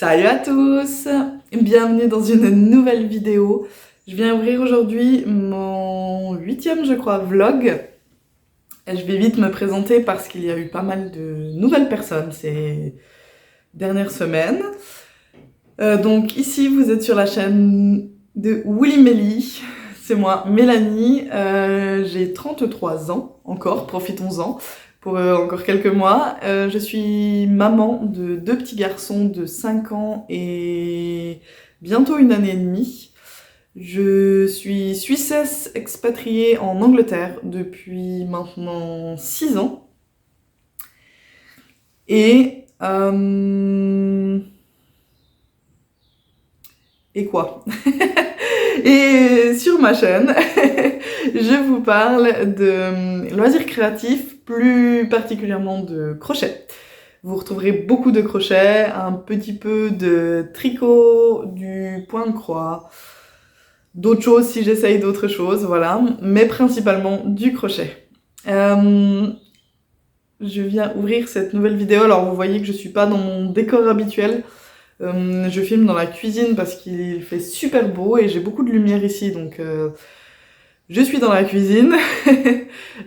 Salut à tous! Bienvenue dans une nouvelle vidéo. Je viens ouvrir aujourd'hui mon 8e, je crois, vlog. Et je vais vite me présenter parce qu'il y a eu pas mal de nouvelles personnes ces dernières semaines. Donc ici, vous êtes sur la chaîne de Willy Melly. C'est moi, Mélanie. J'ai 33 ans, encore, profitons-en. Pour encore quelques mois. Je suis maman de 2 petits garçons de 5 ans et bientôt 1 année et demie. Je suis Suissesse expatriée en Angleterre depuis maintenant 6 ans. Et quoi? Et sur ma chaîne, je vous parle de loisirs créatifs, plus particulièrement de crochet. Vous retrouverez beaucoup de crochets, un petit peu de tricot, du point de croix, d'autres choses si j'essaye d'autres choses, voilà, mais principalement du crochet. Je viens ouvrir cette nouvelle vidéo, alors vous voyez que je suis pas dans mon décor habituel. Je filme dans la cuisine parce qu'il fait super beau et j'ai beaucoup de lumière ici, donc je suis dans la cuisine,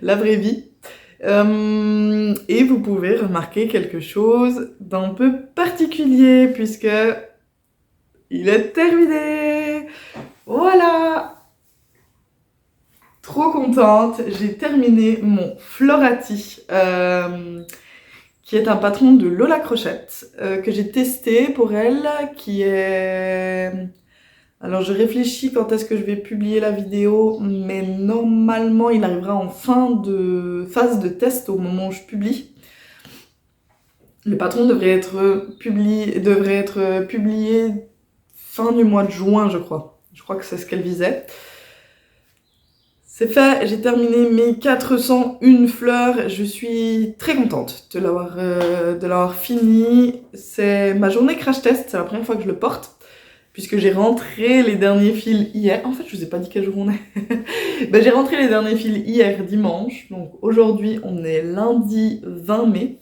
la vraie vie. Et vous pouvez remarquer quelque chose d'un peu particulier puisque il est terminé. Voilà! Trop contente, j'ai terminé mon Florati. Qui est un patron de Lola Crochette, que j'ai testé pour elle, qui est... Alors je réfléchis quand est-ce que je vais publier la vidéo, mais normalement il arrivera en fin de phase de test au moment où je publie. Le patron devrait être publié fin du mois de juin, je crois. Je crois que c'est ce qu'elle visait. C'est fait, j'ai terminé mes 401 fleurs, je suis très contente de l'avoir fini. C'est ma journée crash test, c'est la première fois que je le porte, puisque j'ai rentré les derniers fils hier. En fait, je vous ai pas dit quel jour on est. Ben, j'ai rentré les derniers fils hier dimanche, donc aujourd'hui on est lundi 20 mai.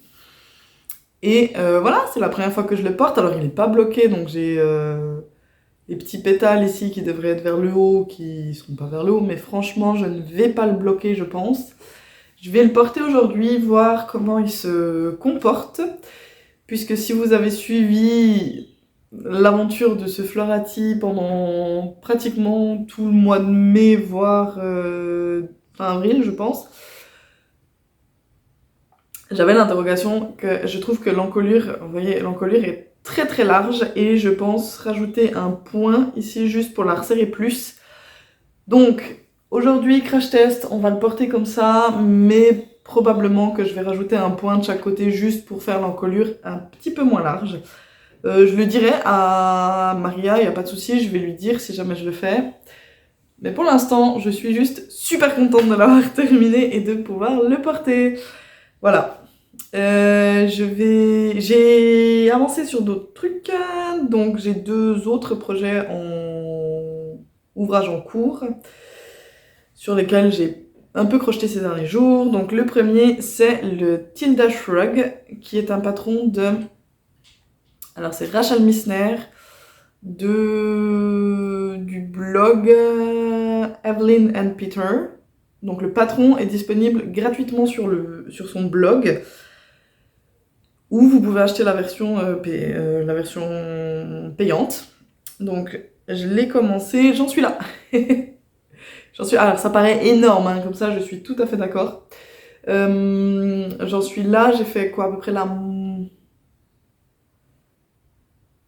Et voilà, c'est la première fois que je le porte, alors il est pas bloqué, donc j'ai... les petits pétales ici qui devraient être vers le haut, qui sont pas vers le haut, mais franchement, je ne vais pas le bloquer, je pense. Je vais le porter aujourd'hui, voir comment il se comporte, puisque si vous avez suivi l'aventure de ce Florati pendant pratiquement tout le mois de mai, voire fin avril, je pense, j'avais l'interrogation que je trouve que l'encolure, vous voyez, l'encolure est très très large et je pense rajouter un point ici juste pour la resserrer plus. Donc aujourd'hui crash test, on va le porter comme ça, mais probablement que je vais rajouter un point de chaque côté juste pour faire l'encolure un petit peu moins large. Je le dirai à Maria, il n'y a pas de souci, je vais lui dire si jamais je le fais. Mais pour l'instant, je suis juste super contente de l'avoir terminé et de pouvoir le porter. Voilà. J'ai avancé sur d'autres trucs, donc j'ai 2 autres projets en ouvrage en cours sur lesquels j'ai un peu crocheté ces derniers jours. Donc le premier, c'est le Tilda Shrug, qui est un patron de... Alors c'est Rachel Missner, du blog Evelyn and Peter. Donc le patron est disponible gratuitement sur son blog, où vous pouvez acheter la version payante. Donc je l'ai commencé, j'en suis là. Alors ça paraît énorme, hein, comme ça je suis tout à fait d'accord. J'en suis là, j'ai fait quoi à peu près la...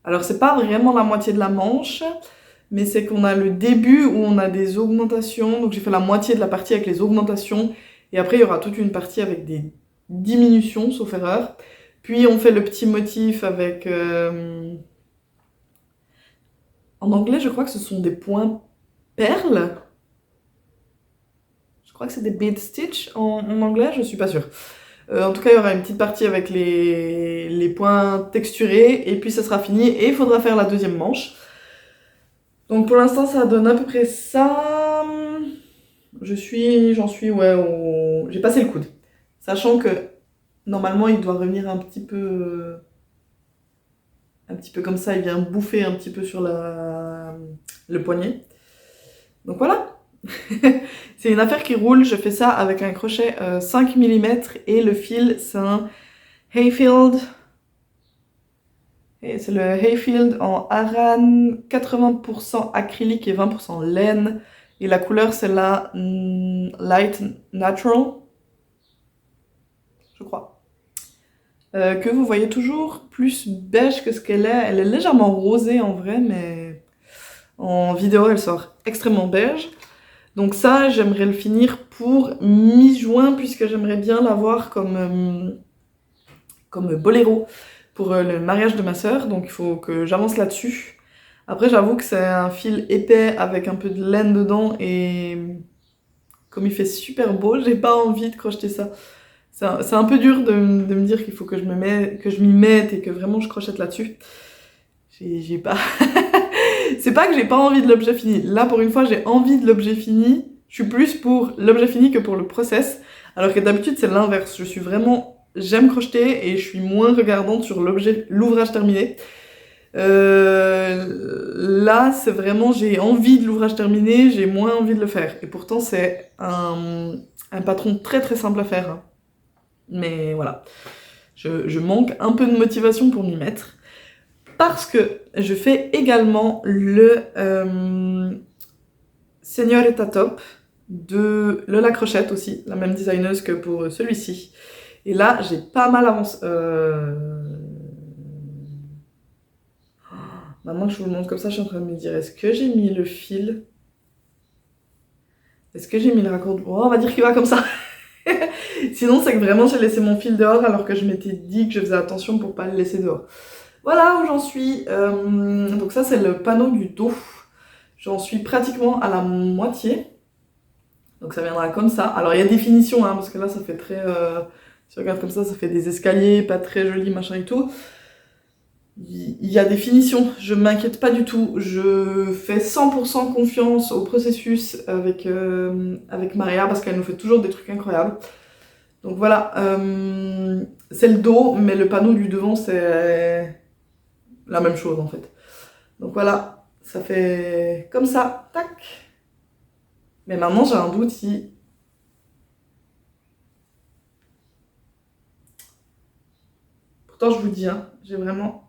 Alors c'est pas vraiment la moitié de la manche, mais c'est qu'on a le début où on a des augmentations, donc j'ai fait la moitié de la partie avec les augmentations, et après il y aura toute une partie avec des diminutions, sauf erreur. Puis on fait le petit motif avec... En anglais, je crois que ce sont des points perles. Je crois que c'est des bead stitch en anglais, je suis pas sûre. En tout cas, il y aura une petite partie avec les points texturés, et puis ça sera fini, et il faudra faire la deuxième manche. Donc pour l'instant, ça donne à peu près ça. J'en suis, ouais, j'ai passé le coude. Sachant que, normalement, il doit revenir un petit peu... un petit peu comme ça, il vient bouffer un petit peu sur le poignet. Donc voilà. C'est une affaire qui roule, je fais ça avec un crochet 5 mm et le fil c'est un Hayfield. Et c'est le Hayfield en Aran 80% acrylique et 20% laine. Et la couleur c'est la Light Natural, je crois. Que vous voyez toujours plus beige que ce qu'elle est. Elle est légèrement rosée en vrai, mais en vidéo elle sort extrêmement beige. Donc ça, j'aimerais le finir pour mi-juin, puisque j'aimerais bien l'avoir comme boléro pour le mariage de ma sœur. Donc il faut que j'avance là-dessus. Après, j'avoue que c'est un fil épais avec un peu de laine dedans, et comme il fait super beau, j'ai pas envie de crocheter ça. C'est un peu dur de me dire qu'il faut que je m'y mette et que vraiment je crochette là-dessus. J'ai pas... C'est pas que j'ai pas envie de l'objet fini. Là, pour une fois, j'ai envie de l'objet fini. Je suis plus pour l'objet fini que pour le process. Alors que d'habitude, c'est l'inverse. J'aime crocheter et je suis moins regardante sur l'ouvrage terminé. Là, c'est vraiment, j'ai envie de l'ouvrage terminé, j'ai moins envie de le faire. Et pourtant, c'est un patron très très simple à faire. Hein. Mais voilà. Je manque un peu de motivation pour m'y mettre. Parce que je fais également le Señorita Top de Lola Crochette aussi, la même designeuse que pour celui-ci. Et là, j'ai pas mal avancé. Maintenant que je vous le montre comme ça, je suis en train de me dire, est-ce que j'ai mis le fil? Est-ce que j'ai mis le raccord? Oh, on va dire qu'il va comme ça. Sinon, c'est que vraiment, j'ai laissé mon fil dehors alors que je m'étais dit que je faisais attention pour pas le laisser dehors. Voilà où j'en suis. Donc ça, c'est le panneau du dos. J'en suis pratiquement à la moitié. Donc ça viendra comme ça. Alors il y a des finitions, hein, parce que là, ça fait très... si tu regardes comme ça fait des escaliers, pas très joli, machin et tout. Il y a des finitions, je m'inquiète pas du tout. Je fais 100% confiance au processus avec Maria, parce qu'elle nous fait toujours des trucs incroyables. Donc voilà, c'est le dos, mais le panneau du devant, c'est la même chose en fait. Donc voilà, ça fait comme ça, tac. Mais maintenant j'ai un doute si... Pourtant je vous dis, hein, j'ai vraiment...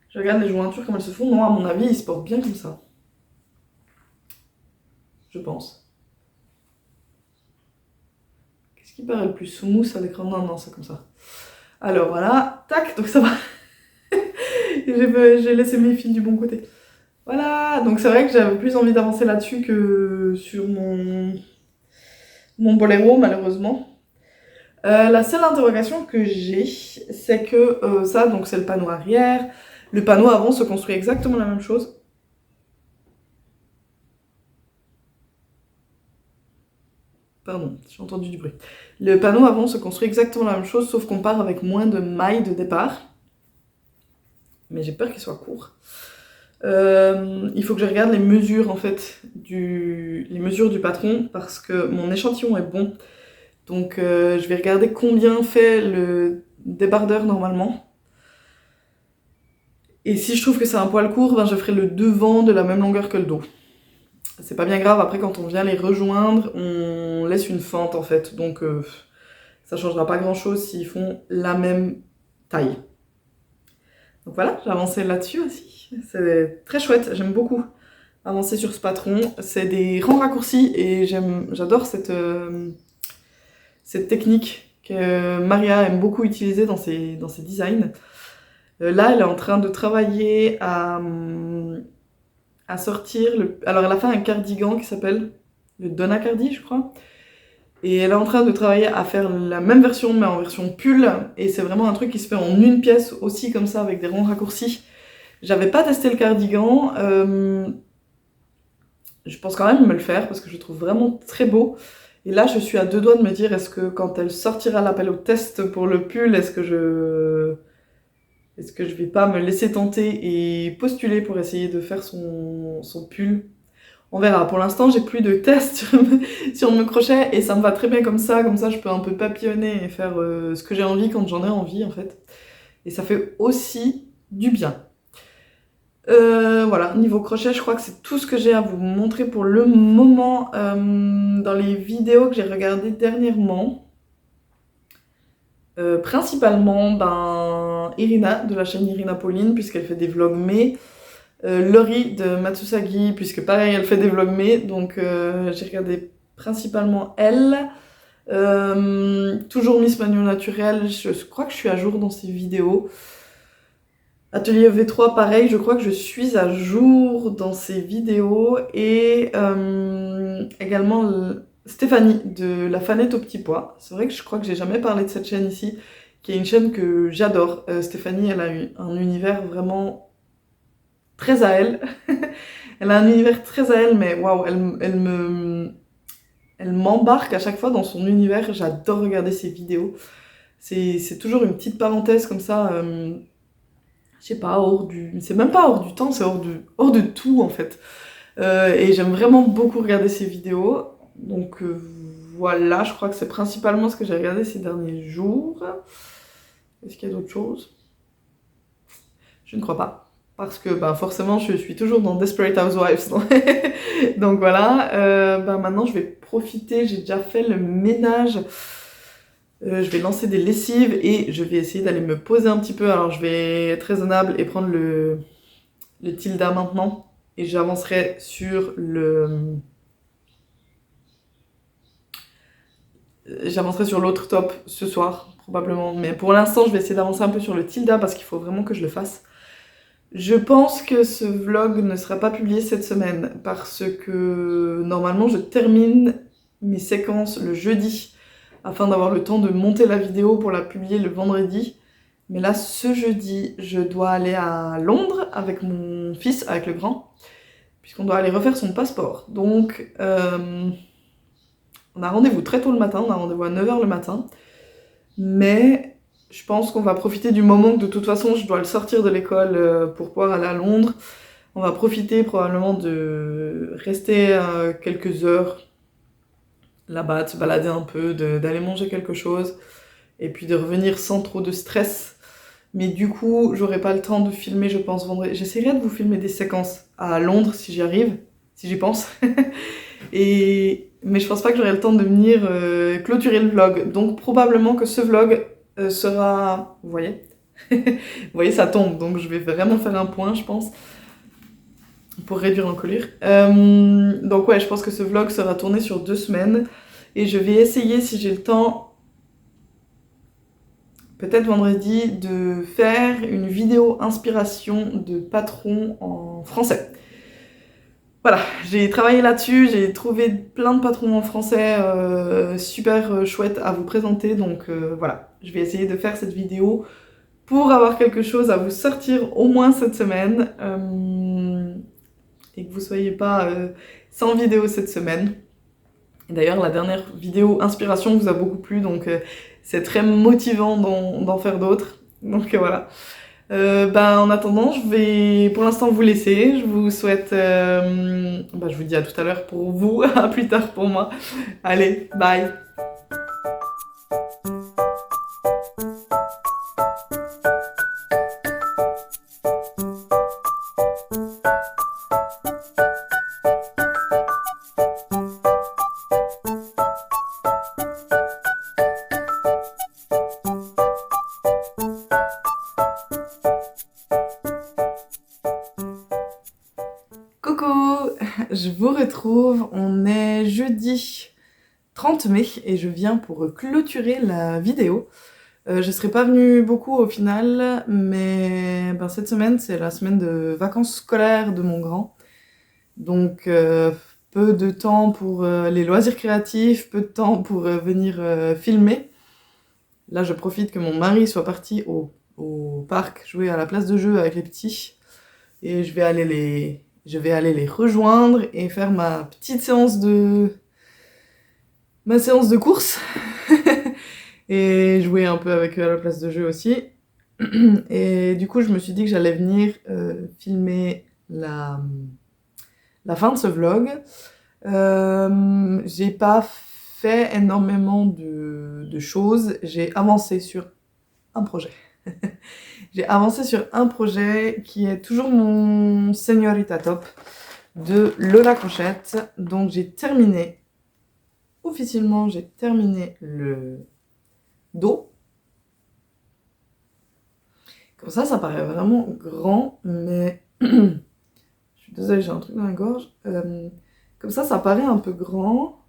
Je regarde les jointures comme elles se font. Non, à mon avis, ils se portent bien comme ça. Je pense. Qu'est-ce qui paraît le plus smooth à l'écran? Non, non, c'est comme ça. Alors voilà, tac, donc ça va. J'ai laissé mes fils du bon côté. Voilà, donc c'est vrai que j'avais plus envie d'avancer là-dessus que sur mon boléro, malheureusement. La seule interrogation que j'ai, c'est que ça, donc c'est le panneau arrière. Le panneau avant se construit exactement la même chose. Pardon, j'ai entendu du bruit. Le panneau avant se construit exactement la même chose, sauf qu'on part avec moins de mailles de départ. Mais j'ai peur qu'il soit court. Il faut que je regarde les mesures en fait, les mesures du patron, parce que mon échantillon est bon. Donc je vais regarder combien fait le débardeur normalement. Et si je trouve que c'est un poil court, ben je ferai le devant de la même longueur que le dos. C'est pas bien grave, après quand on vient les rejoindre, on laisse une fente en fait. Donc ça changera pas grand chose s'ils font la même taille. Donc voilà, j'ai avancé là-dessus aussi. C'est très chouette, j'aime beaucoup avancer sur ce patron. C'est des rangs raccourcis et j'adore cette technique que Maria aime beaucoup utiliser dans ses designs. Là, elle est en train de travailler à sortir... Alors, elle a fait un cardigan qui s'appelle le Donna Cardi, je crois. Et elle est en train de travailler à faire la même version, mais en version pull. Et c'est vraiment un truc qui se fait en une pièce aussi, comme ça, avec des rangs raccourcis. J'avais pas testé le cardigan. Je pense quand même me le faire, parce que je le trouve vraiment très beau. Et là, je suis à deux doigts de me dire, est-ce que quand elle sortira l'appel au test pour le pull, est-ce que je vais pas me laisser tenter et postuler pour essayer de faire son pull? On verra. Pour l'instant, j'ai plus de tests sur mon crochet et ça me va très bien comme ça. Comme ça, je peux un peu papillonner et faire ce que j'ai envie quand j'en ai envie, en fait. Et ça fait aussi du bien. Voilà, niveau crochet, je crois que c'est tout ce que j'ai à vous montrer pour le moment dans les vidéos que j'ai regardées dernièrement. Principalement Irina, de la chaîne Irina Pauline, puisqu'elle fait des vlogmas. Laurie de Matsusagi, puisque pareil, elle fait des vlogmas, donc j'ai regardé principalement elle. Toujours Miss Manu Naturel, je crois que je suis à jour dans ses vidéos. Atelier V3, pareil, je crois que je suis à jour dans ses vidéos. Et également Stéphanie de La Fanette au Petit Pois. C'est vrai que je crois que j'ai jamais parlé de cette chaîne ici, qui est une chaîne que j'adore. Stéphanie, elle a eu un univers vraiment très à elle. Elle a un univers très à elle, mais waouh, elle m'embarque à chaque fois dans son univers. J'adore regarder ses vidéos. C'est toujours une petite parenthèse comme ça. Je sais pas, c'est même pas hors du temps, c'est hors de tout en fait. Et j'aime vraiment beaucoup regarder ses vidéos. Donc voilà, je crois que c'est principalement ce que j'ai regardé ces derniers jours. Est-ce qu'il y a d'autres choses? Je ne crois pas. Parce que forcément, je suis toujours dans Desperate Housewives. Donc voilà, maintenant je vais profiter, j'ai déjà fait le ménage. Je vais lancer des lessives et je vais essayer d'aller me poser un petit peu. Alors je vais être raisonnable et prendre le Tilda maintenant. Et j'avancerai sur l'autre top ce soir, probablement. Mais pour l'instant, je vais essayer d'avancer un peu sur le Tilda parce qu'il faut vraiment que je le fasse. Je pense que ce vlog ne sera pas publié cette semaine parce que normalement je termine mes séquences le jeudi afin d'avoir le temps de monter la vidéo pour la publier le vendredi. Mais là, ce jeudi, je dois aller à Londres avec mon fils, avec le grand, puisqu'on doit aller refaire son passeport. Donc, on a rendez-vous très tôt le matin, on a rendez-vous à 9 h le matin. Mais je pense qu'on va profiter du moment que de toute façon, je dois le sortir de l'école pour pouvoir aller à Londres. On va profiter probablement de rester quelques heures là-bas, de se balader un peu, d'aller manger quelque chose, et puis de revenir sans trop de stress. Mais du coup, j'aurai pas le temps de filmer, je pense, vendredi. J'essaierai de vous filmer des séquences à Londres, si j'y arrive, si j'y pense. Mais je pense pas que j'aurai le temps de venir clôturer le vlog. Donc probablement que ce vlog sera... Vous voyez Vous voyez, ça tombe, donc je vais vraiment faire un point, je pense, pour réduire l'encolure. Donc ouais, je pense que ce vlog sera tourné sur 2 semaines. Et je vais essayer, si j'ai le temps, peut-être vendredi, de faire une vidéo inspiration de patrons en français. Voilà, j'ai travaillé là-dessus, j'ai trouvé plein de patrons en français super chouettes à vous présenter. Donc voilà, je vais essayer de faire cette vidéo pour avoir quelque chose à vous sortir au moins cette semaine. Et que vous soyez pas sans vidéo cette semaine. D'ailleurs, la dernière vidéo inspiration vous a beaucoup plu, donc c'est très motivant d'en faire d'autres. Donc voilà. En attendant, je vais pour l'instant vous laisser. Je vous souhaite... je vous dis à tout à l'heure pour vous, à plus tard pour moi. Allez, bye! Coucou, je vous retrouve, on est jeudi 30 mai et je viens pour clôturer la vidéo. Je serai pas venue beaucoup au final, mais cette semaine c'est la semaine de vacances scolaires de mon grand. Donc peu de temps pour les loisirs créatifs, peu de temps pour venir filmer. Là je profite que mon mari soit parti au parc jouer à la place de jeu avec les petits et je vais aller les rejoindre et faire ma petite séance de course et jouer un peu avec eux à la place de jeu aussi. Et du coup, je me suis dit que j'allais venir filmer la la fin de ce vlog. J'ai pas fait énormément de choses, j'ai avancé sur un projet. J'ai avancé sur un projet qui est toujours mon Señorita Top de Lola Conchette. Donc j'ai terminé, officiellement j'ai terminé le dos. Comme ça paraît vraiment grand, mais je suis désolée, j'ai un truc dans la gorge. Comme ça paraît un peu grand,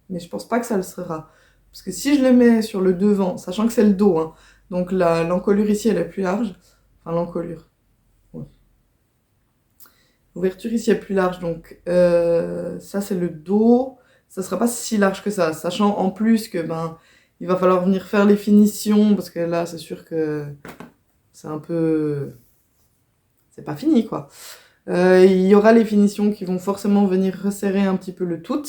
mais je pense pas que ça le sera. Parce que si je le mets sur le devant, sachant que c'est le dos, hein, donc l'encolure ici elle est plus large, enfin l'encolure, ouais. L'ouverture ici est plus large, donc ça c'est le dos, ça sera pas si large que ça, sachant en plus que il va falloir venir faire les finitions, parce que là c'est sûr que c'est un peu... c'est pas fini quoi. Il y aura les finitions qui vont forcément venir resserrer un petit peu le tout,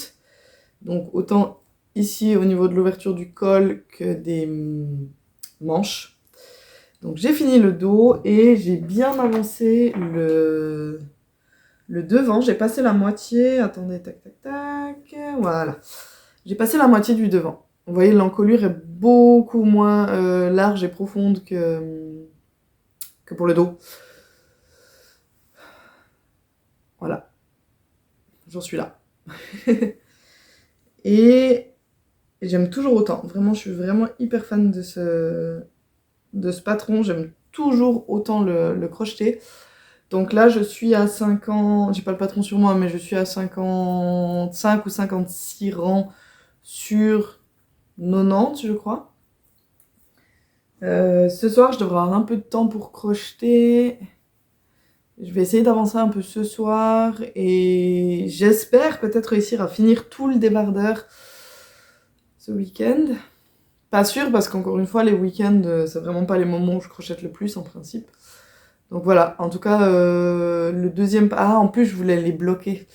donc autant ici au niveau de l'ouverture du col que des manches. Donc j'ai fini le dos et j'ai bien avancé le devant. J'ai passé la moitié, attendez, tac tac tac, voilà. J'ai passé la moitié du devant. Vous voyez, l'encolure est beaucoup moins large et profonde que pour le dos. Voilà, j'en suis là. Et j'aime toujours autant. Vraiment, je suis vraiment hyper fan de ce patron. J'aime toujours autant le crocheter. Donc là, je suis à 50... J'ai pas le patron sur moi, mais je suis à 55 ou 56 rangs sur 90, je crois. Ce soir, je devrais avoir un peu de temps pour crocheter. Je vais essayer d'avancer un peu ce soir et j'espère peut-être réussir à finir tout le débardeur ce week-end. Pas sûr parce qu'encore une fois, les week-ends, c'est vraiment pas les moments où je crochète le plus en principe. Donc voilà, en tout cas, le deuxième... Ah, en plus, je voulais les bloquer.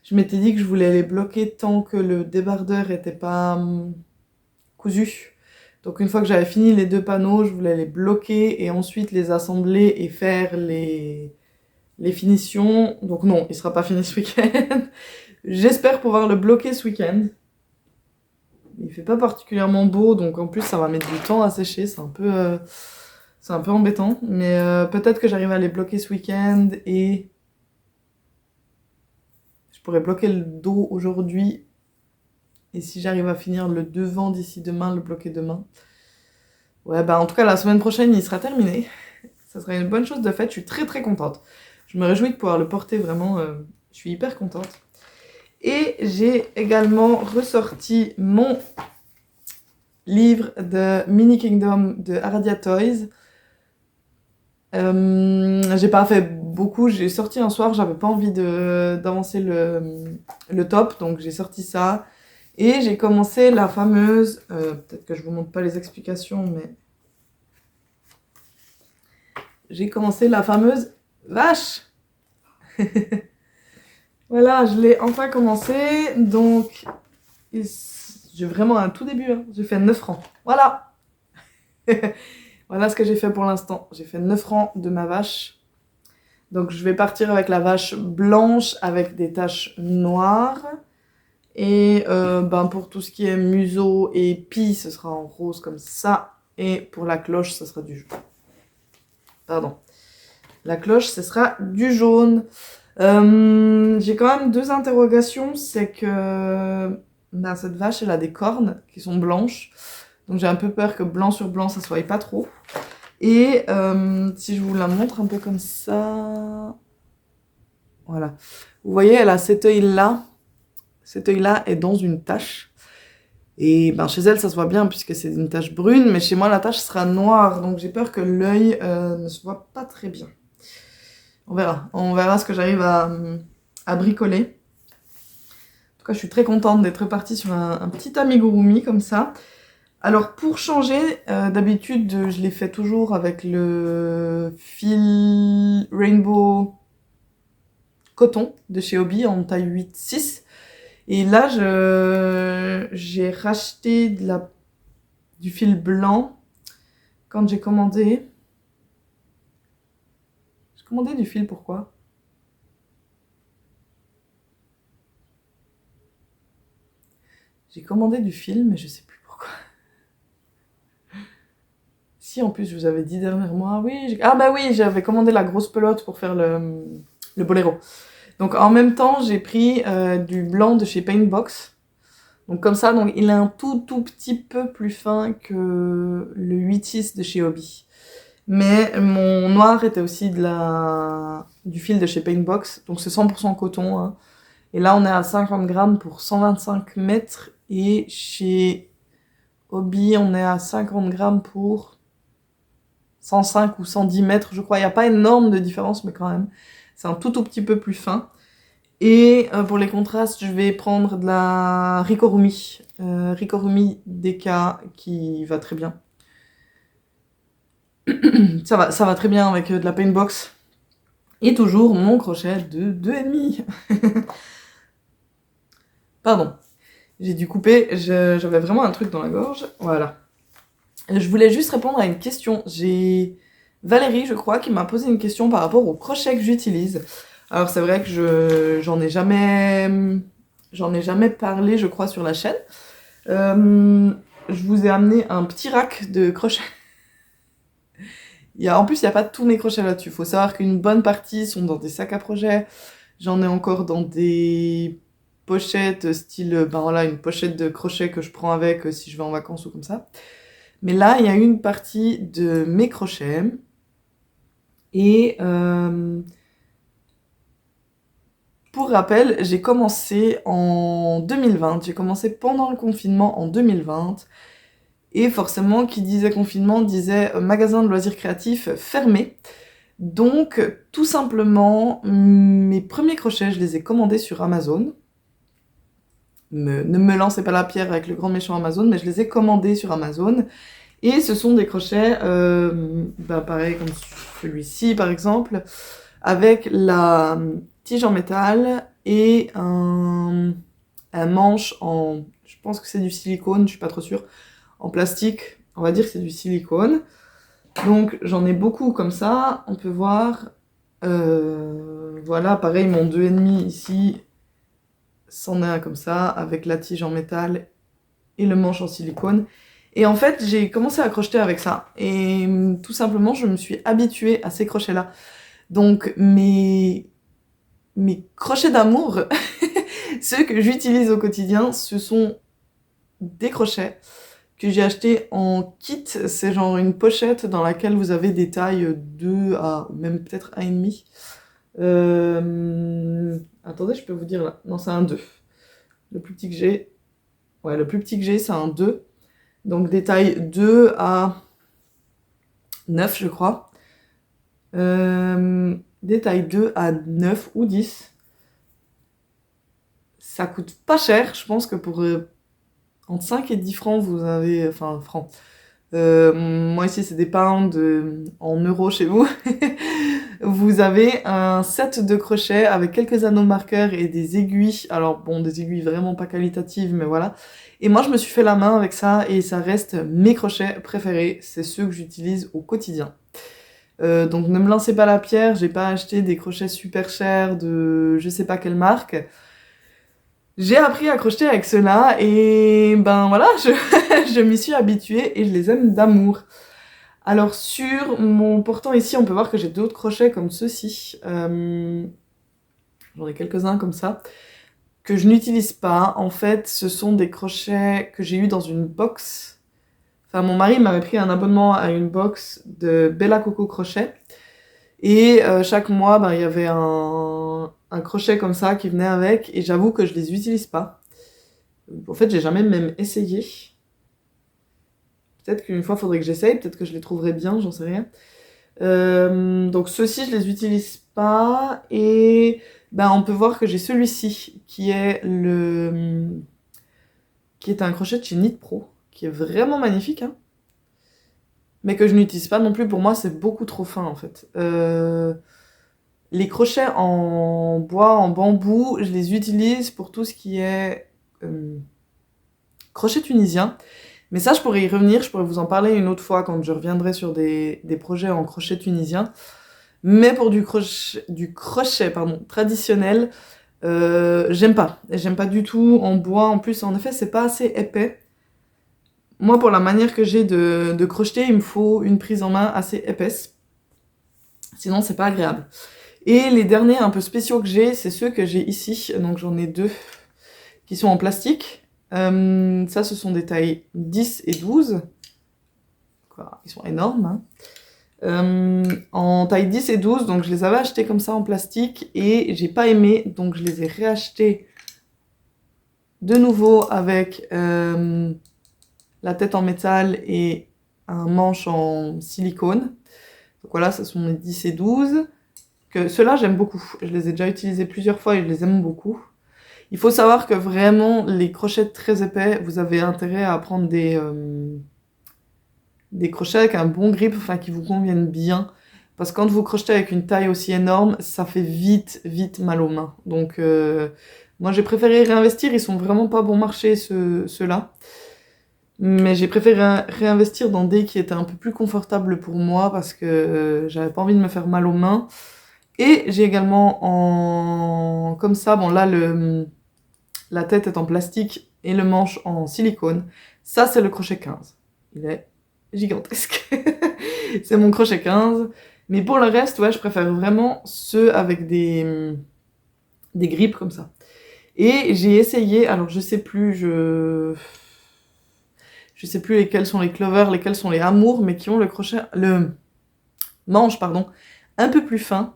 Je m'étais dit que je voulais les bloquer tant que le débardeur était pas cousu. Donc une fois que j'avais fini les 2 panneaux, je voulais les bloquer et ensuite les assembler et faire les finitions. Donc non, il sera pas fini ce week-end. J'espère pouvoir le bloquer ce week-end. Il fait pas particulièrement beau, donc en plus ça va mettre du temps à sécher, c'est un peu embêtant. Mais peut-être que j'arrive à les bloquer ce week-end et je pourrais bloquer le dos aujourd'hui. Et si j'arrive à finir le devant d'ici demain, le bloquer demain. Ouais, en tout cas, la semaine prochaine, il sera terminé. Ça sera une bonne chose de faite, je suis très très contente. Je me réjouis de pouvoir le porter, vraiment, je suis hyper contente. Et j'ai également ressorti mon livre de Mini Kingdom de Aradia Toys. J'ai pas fait beaucoup, j'ai sorti un soir, j'avais pas envie d'avancer le top, donc j'ai sorti ça. Et j'ai commencé la fameuse, peut-être que je vous montre pas les explications, mais j'ai commencé la fameuse vache. Voilà, je l'ai enfin commencé, donc j'ai vraiment un tout début, hein. J'ai fait 9 rangs, voilà. Voilà ce que j'ai fait pour l'instant, j'ai fait 9 rangs de ma vache. Donc je vais partir avec la vache blanche avec des taches noires. Et pour tout ce qui est museau et pie, ce sera en rose comme ça. Et pour la cloche, ce sera du jaune. Pardon. La cloche, ce sera du jaune. J'ai quand même 2 interrogations. C'est que cette vache, elle a des cornes qui sont blanches. Donc j'ai un peu peur que blanc sur blanc, ça ne se voie pas trop. Et si je vous la montre un peu comme ça... Voilà. Vous voyez, elle a cet œil-là. Cet œil-là est dans une tache. Et chez elle, ça se voit bien puisque c'est une tache brune, mais chez moi, la tache sera noire. Donc j'ai peur que l'œil ne se voit pas très bien. On verra. On verra ce que j'arrive à bricoler. En tout cas, je suis très contente d'être partie sur un petit amigurumi comme ça. Alors pour changer, d'habitude, je les fais toujours avec le fil Rainbow coton de chez Hobby en taille 8-6. Et là, j'ai racheté du fil blanc quand j'ai commandé. J'ai commandé du fil, pourquoi? J'ai commandé du fil, mais je sais plus pourquoi. Si, en plus, je vous avais dit dernièrement, oui, ah bah oui, j'avais commandé la grosse pelote pour faire le boléro. Donc en même temps, j'ai pris du blanc de chez Paintbox. Donc comme ça, donc, il est un tout petit peu plus fin que le 8-6 de chez Hobby. Mais mon noir était aussi du fil de chez Paintbox, donc c'est 100% coton. Hein. Et là, on est à 50 grammes pour 125 mètres. Et chez Hobby, on est à 50 grammes pour 105 ou 110 mètres, je crois. Il n'y a pas énorme de différence, mais quand même. C'est un tout petit peu plus fin. Et pour les contrastes, je vais prendre de la Ricorumi. Ricorumi DK qui va très bien. ça va très bien avec de la Paintbox. Et toujours mon crochet de 2,5. Pardon. J'ai dû couper, j'avais vraiment un truc dans la gorge. Voilà. Je voulais juste répondre à une question. J'ai Valérie, je crois, qui m'a posé une question par rapport au crochet que j'utilise. Alors c'est vrai que j'en ai jamais parlé, je crois, sur la chaîne. Je vous ai amené un petit rack de crochets. En plus, il n'y a pas tous mes crochets là-dessus. Il faut savoir qu'une bonne partie sont dans des sacs à projet. J'en ai encore dans des pochettes, style, ben voilà, une pochette de crochet que je prends avec si je vais en vacances ou comme ça. Mais là, il y a une partie de mes crochets. Et pour rappel, j'ai commencé en 2020. J'ai commencé pendant le confinement en 2020. Et forcément, qui disait confinement, disait magasin de loisirs créatifs fermé. Donc, tout simplement, mes premiers crochets, je les ai commandés sur Amazon. Ne me lancez pas la pierre avec le grand méchant Amazon, mais je les ai commandés sur Amazon. Et ce sont des crochets, pareil comme celui-ci par exemple, avec la tige en métal et un manche en, je pense que c'est du silicone, je suis pas trop sûre, en plastique, on va dire que c'est du silicone. Donc j'en ai beaucoup comme ça, on peut voir, voilà, pareil mon 2,5 ici, c'en est un comme ça, avec la tige en métal et le manche en silicone. Et en fait, j'ai commencé à crocheter avec ça. Et tout simplement, je me suis habituée à ces crochets-là. Donc mes crochets d'amour, ceux que j'utilise au quotidien, ce sont des crochets que j'ai achetés en kit. C'est genre une pochette dans laquelle vous avez des tailles 2 à même peut-être 1,5. Attendez, je peux vous dire là. Non, c'est un 2. Le plus petit que j'ai, ouais, le plus petit que j'ai, c'est un 2. Donc des tailles 2 à 9, je crois. Des tailles 2 à 9 ou 10. Ça coûte pas cher. Je pense que pour entre 5 et 10 francs, vous avez... Enfin, francs. Moi ici, c'est des pounds en euros chez vous. Vous avez un set de crochets avec quelques anneaux marqueurs et des aiguilles. Alors bon, des aiguilles vraiment pas qualitatives, mais voilà. Et moi, je me suis fait la main avec ça et ça reste mes crochets préférés. C'est ceux que j'utilise au quotidien. Donc ne me lancez pas la pierre, j'ai pas acheté des crochets super chers de je sais pas quelle marque. J'ai appris à crocheter avec ceux-là et ben voilà, je m'y suis habituée et je les aime d'amour. Alors sur mon portant ici, on peut voir que j'ai d'autres crochets comme ceux-ci. J'en ai quelques-uns comme ça, que je n'utilise pas. En fait, ce sont des crochets que j'ai eu dans une box. Enfin, mon mari m'avait pris un abonnement à une box de Bella Coco Crochet. Et chaque mois, il y avait un crochet comme ça qui venait avec. Et j'avoue que je les utilise pas. En fait, j'ai jamais même essayé. Peut-être qu'une fois, il faudrait que j'essaye. Peut-être que je les trouverai bien, j'en sais rien. Donc ceux-ci, je les utilise pas. Et on peut voir que j'ai celui-ci, qui est un crochet de chez Knit Pro, qui est vraiment magnifique, hein. Mais que je n'utilise pas non plus. Pour moi, c'est beaucoup trop fin, en fait. Les crochets en bois, en bambou, je les utilise pour tout ce qui est crochet tunisien. Mais ça, je pourrais y revenir, je pourrais vous en parler une autre fois quand je reviendrai sur des projets en crochet tunisien. Mais pour du crochet traditionnel, J'aime pas du tout en bois. En plus, en effet, c'est pas assez épais. Moi, pour la manière que j'ai de crocheter, il me faut une prise en main assez épaisse. Sinon, c'est pas agréable. Et les derniers un peu spéciaux que j'ai, c'est ceux que j'ai ici. Donc j'en ai 2 qui sont en plastique. Ça, ce sont des tailles 10 et 12. Quoi, ils sont énormes, hein. En taille 10 et 12, donc je les avais achetés comme ça en plastique et j'ai pas aimé, donc je les ai réachetés de nouveau avec la tête en métal et un manche en silicone. Donc voilà, ce sont mes 10 et 12. Ceux-là, j'aime beaucoup. Je les ai déjà utilisés plusieurs fois et je les aime beaucoup. Il faut savoir que vraiment, les crochets très épais, vous avez intérêt à prendre des crochets avec un bon grip, enfin qui vous conviennent bien. Parce que quand vous crochetez avec une taille aussi énorme, ça fait vite mal aux mains. Donc moi j'ai préféré réinvestir, ils sont vraiment pas bon marché ceux-là. Mais j'ai préféré réinvestir dans des qui étaient un peu plus confortables pour moi parce que j'avais pas envie de me faire mal aux mains. Et j'ai également comme ça, bon là la tête est en plastique et le manche en silicone. Ça c'est le crochet 15. Il est gigantesque. C'est mon crochet 15. Mais pour le reste, ouais, je préfère vraiment ceux avec des grippes comme ça. Et j'ai essayé, alors je sais plus, je sais plus lesquels sont les clovers, lesquels sont les amours, mais qui ont le manche, pardon, un peu plus fin.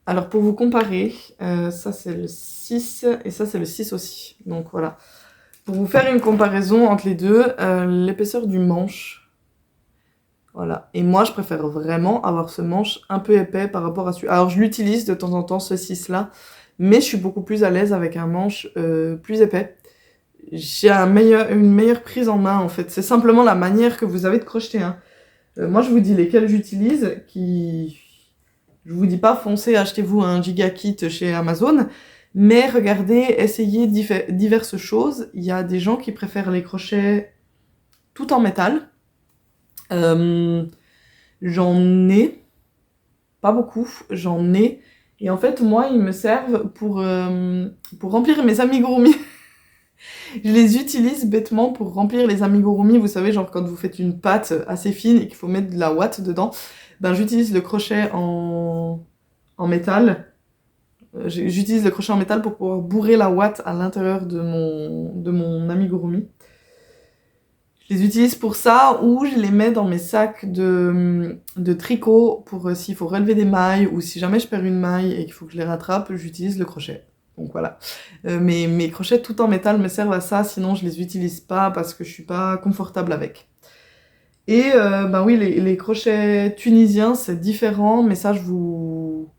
Alors pour vous comparer, ça c'est le 6 et ça c'est le 6 aussi. Donc voilà. Pour vous faire une comparaison entre les deux, l'épaisseur du manche. Voilà. Et moi je préfère vraiment avoir ce manche un peu épais par rapport à celui. Alors je l'utilise de temps en temps, ce 6-là, mais je suis beaucoup plus à l'aise avec un manche plus épais. J'ai une meilleure prise en main en fait. C'est simplement la manière que vous avez de crocheter, hein. Moi je vous dis lesquels j'utilise, je vous dis pas foncez, achetez-vous un giga kit chez Amazon, mais regardez, essayez diverses choses. Il y a des gens qui préfèrent les crochets tout en métal. J'en ai, pas beaucoup, j'en ai. Et en fait, moi, ils me servent pour remplir mes amigurumi. Je les utilise bêtement pour remplir les amigurumi. Vous savez, genre quand vous faites une pâte assez fine et qu'il faut mettre de la ouate dedans, ben j'utilise le crochet en métal. J'utilise le crochet en métal pour pouvoir bourrer la ouate à l'intérieur de mon amigurumi. Je les utilise pour ça, ou je les mets dans mes sacs de tricot pour s'il faut relever des mailles, ou si jamais je perds une maille et qu'il faut que je les rattrape, j'utilise le crochet. Donc voilà. Mes crochets tout en métal me servent à ça, sinon je les utilise pas parce que je suis pas confortable avec. Et ben oui, les crochets tunisiens, c'est différent, mais ça je vous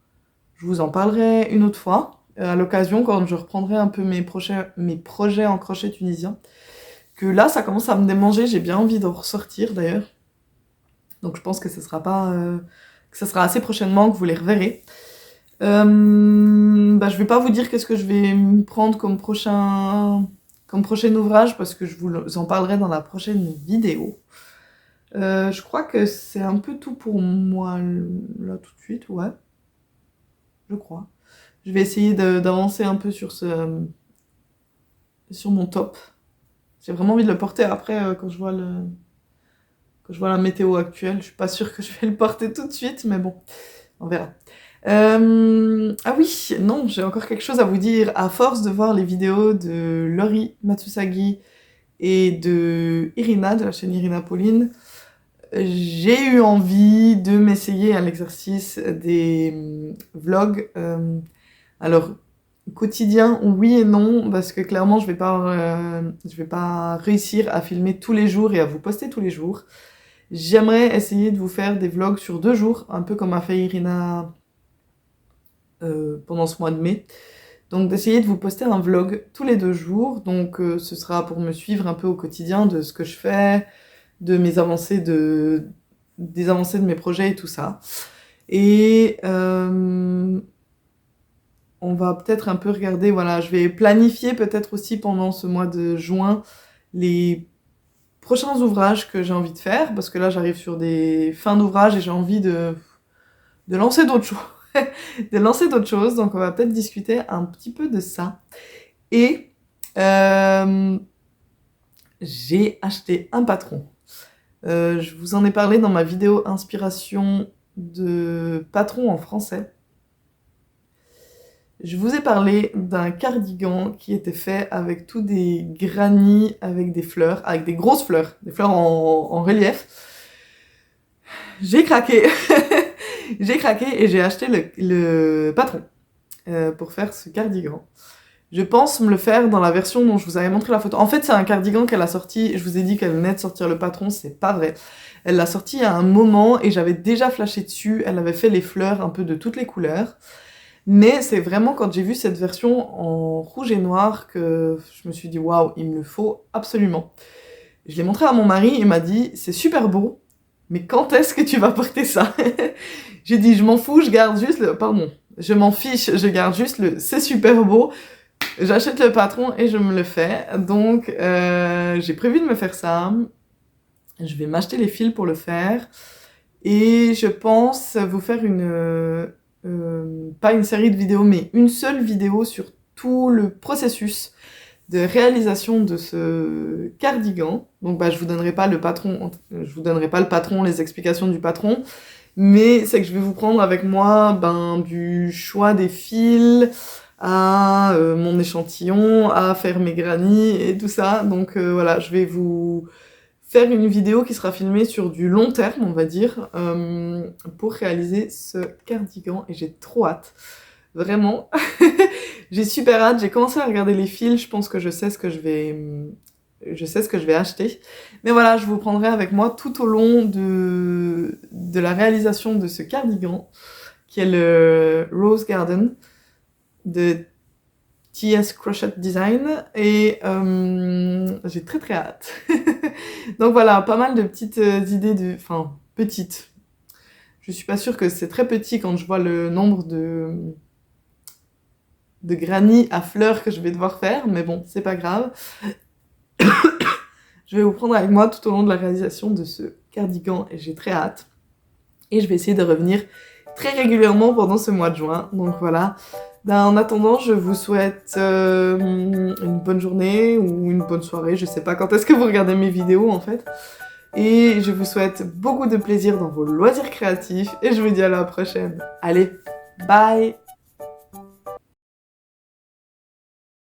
en parlerai une autre fois, à l'occasion, quand je reprendrai un peu mes projets en crochet tunisien. Que là, ça commence à me démanger, j'ai bien envie d'en ressortir d'ailleurs. Donc je pense que ce sera assez prochainement que vous les reverrez. Je vais pas vous dire qu'est-ce que je vais me prendre comme prochain ouvrage, parce que je vous en parlerai dans la prochaine vidéo. Je crois que c'est un peu tout pour moi, là, tout de suite, ouais. Je crois. Je vais essayer d'avancer un peu sur mon top. J'ai vraiment envie de le porter après, quand je vois la météo actuelle. Je suis pas sûre que je vais le porter tout de suite, mais bon, on verra. Ah oui, non, j'ai encore quelque chose à vous dire. À force de voir les vidéos de Lori Matsusagi et de Irina, de la chaîne Irina Pauline, j'ai eu envie de m'essayer à l'exercice des vlogs. Alors, quotidien, oui et non, parce que clairement, je vais pas réussir à filmer tous les jours et à vous poster tous les jours. J'aimerais essayer de vous faire des vlogs sur 2 jours, un peu comme a fait Irina pendant ce mois de mai. Donc d'essayer de vous poster un vlog tous les 2 jours. Donc ce sera pour me suivre un peu au quotidien de ce que je fais, de mes avancées des avancées de mes projets et tout ça. Et on va peut-être un peu regarder, voilà, je vais planifier peut-être aussi pendant ce mois de juin les prochains ouvrages que j'ai envie de faire, parce que là j'arrive sur des fins d'ouvrages et j'ai envie de lancer d'autres choses. de lancer d'autres choses, donc on va peut-être discuter un petit peu de ça. Et j'ai acheté un patron. Je vous en ai parlé dans ma vidéo inspiration de patron en français. Je vous ai parlé d'un cardigan qui était fait avec tous des granits, avec des fleurs, avec des grosses fleurs, des fleurs en relief. J'ai craqué. J'ai craqué et j'ai acheté le patron pour faire ce cardigan. Je pense me le faire dans la version dont je vous avais montré la photo. En fait, c'est un cardigan qu'elle a sorti. Je vous ai dit qu'elle venait de sortir le patron, c'est pas vrai. Elle l'a sorti à un moment et j'avais déjà flashé dessus. Elle avait fait les fleurs un peu de toutes les couleurs. Mais c'est vraiment quand j'ai vu cette version en rouge et noir que je me suis dit waouh, il me le faut absolument. Je l'ai montré à mon mari, il m'a dit c'est super beau, mais quand est-ce que tu vas porter ça? J'ai dit je m'en fous, je garde juste le... Pardon, je m'en fiche, je garde juste le c'est super beau. J'achète le patron et je me le fais. Donc j'ai prévu de me faire ça. Je vais m'acheter les fils pour le faire. Et je pense vous faire pas une série de vidéos, mais une seule vidéo sur tout le processus de réalisation de ce cardigan. Donc je vous donnerai pas le patron, les explications du patron, mais c'est que je vais vous prendre avec moi du choix des fils à mon échantillon, à faire mes granits et tout ça. Donc voilà, je vais vous faire une vidéo qui sera filmée sur du long terme, on va dire, pour réaliser ce cardigan, et j'ai trop hâte. Vraiment. J'ai super hâte, j'ai commencé à regarder les fils, je pense que je sais ce que je vais acheter. Mais voilà, je vous prendrai avec moi tout au long de la réalisation de ce cardigan, qui est le Rose Garden de TS Crochet Design, et j'ai très très hâte. Donc voilà, pas mal de petites idées Enfin, petites. Je suis pas sûre que c'est très petit quand je vois le nombre de granits à fleurs que je vais devoir faire, mais bon, c'est pas grave. Je vais vous prendre avec moi tout au long de la réalisation de ce cardigan, et j'ai très hâte. Et je vais essayer de revenir très régulièrement pendant ce mois de juin, donc voilà. En attendant, je vous souhaite une bonne journée ou une bonne soirée, je sais pas quand est-ce que vous regardez mes vidéos en fait. Et je vous souhaite beaucoup de plaisir dans vos loisirs créatifs et je vous dis à la prochaine. Allez, bye!